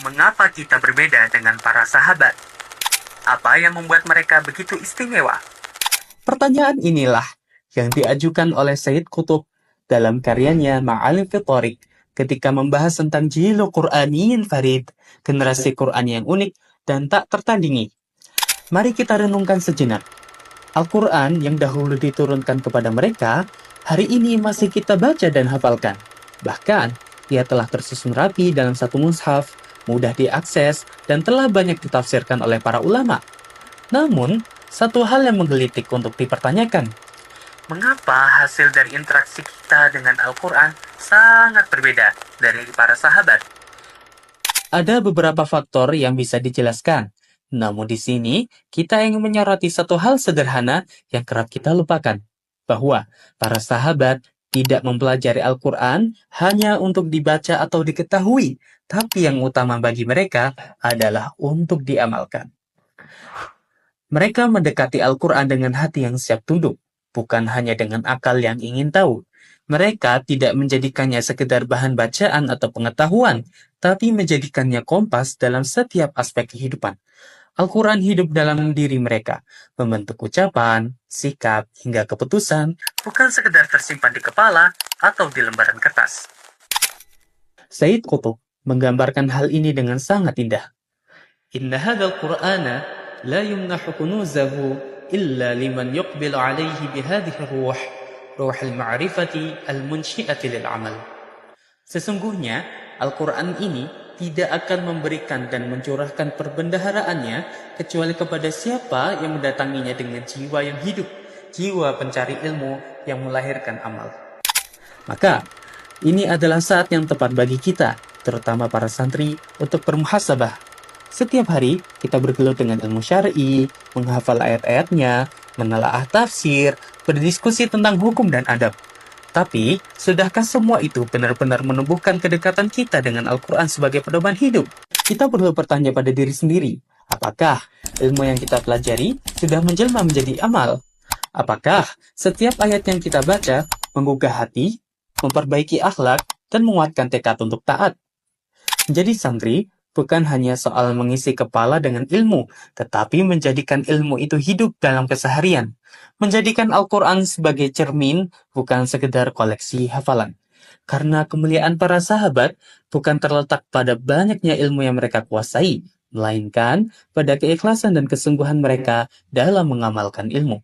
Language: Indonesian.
Mengapa kita berbeda dengan para sahabat? Apa yang membuat mereka begitu istimewa? Pertanyaan inilah yang diajukan oleh Sayyid Qutb dalam karyanya Ma'alim fi Thariq ketika membahas tentang Jilu Qur'aniyin Farid, generasi Qur'an yang unik dan tak tertandingi. Mari kita renungkan sejenak. Al-Quran yang dahulu diturunkan kepada mereka, hari ini masih kita baca dan hafalkan. Bahkan, ia telah tersusun rapi dalam satu mushaf, mudah diakses, dan telah banyak ditafsirkan oleh para ulama. Namun, satu hal yang menggelitik untuk dipertanyakan. Mengapa hasil dari interaksi kita dengan Al-Quran sangat berbeda dari para sahabat? Ada beberapa faktor yang bisa dijelaskan. Namun di sini, kita ingin menyoroti satu hal sederhana yang kerap kita lupakan. Bahwa para sahabat tidak mempelajari Al-Quran hanya untuk dibaca atau diketahui, tapi yang utama bagi mereka adalah untuk diamalkan. Mereka mendekati Al-Quran dengan hati yang siap tunduk, bukan hanya dengan akal yang ingin tahu. Mereka tidak menjadikannya sekedar bahan bacaan atau pengetahuan, tapi menjadikannya kompas dalam setiap aspek kehidupan. Al-Quran hidup dalam diri mereka, membentuk ucapan, sikap, hingga keputusan. Bukan sekedar tersimpan di kepala atau di lembaran kertas. Sayyid Qutb menggambarkan hal ini dengan sangat indah. Inna hadzal Qur'ana la yumnahu kunuzahu illa liman yuqbil alaihi bihadhihi ruh al-ma'rifati al-munsyi'ati lil amal. Sesungguhnya, Al-Quran ini tidak akan memberikan dan mencurahkan perbendaharaannya kecuali kepada siapa yang mendatanginya dengan jiwa yang hidup, jiwa pencari ilmu yang melahirkan amal. Maka, ini adalah saat yang tepat bagi kita, terutama para santri, untuk bermuhasabah. Setiap hari, kita bergelut dengan ilmu syar'i, menghafal ayat-ayatnya, menelaah tafsir, berdiskusi tentang hukum dan adab. Tapi, sudahkah semua itu benar-benar menumbuhkan kedekatan kita dengan Al-Quran sebagai pedoman hidup? Kita perlu bertanya pada diri sendiri, apakah ilmu yang kita pelajari sudah menjelma menjadi amal? Apakah setiap ayat yang kita baca menggugah hati, memperbaiki akhlak, dan menguatkan tekad untuk taat? Menjadi santri bukan hanya soal mengisi kepala dengan ilmu, tetapi menjadikan ilmu itu hidup dalam keseharian. Menjadikan Al-Quran sebagai cermin, bukan sekedar koleksi hafalan. Karena kemuliaan para sahabat bukan terletak pada banyaknya ilmu yang mereka kuasai, melainkan pada keikhlasan dan kesungguhan mereka dalam mengamalkan ilmu.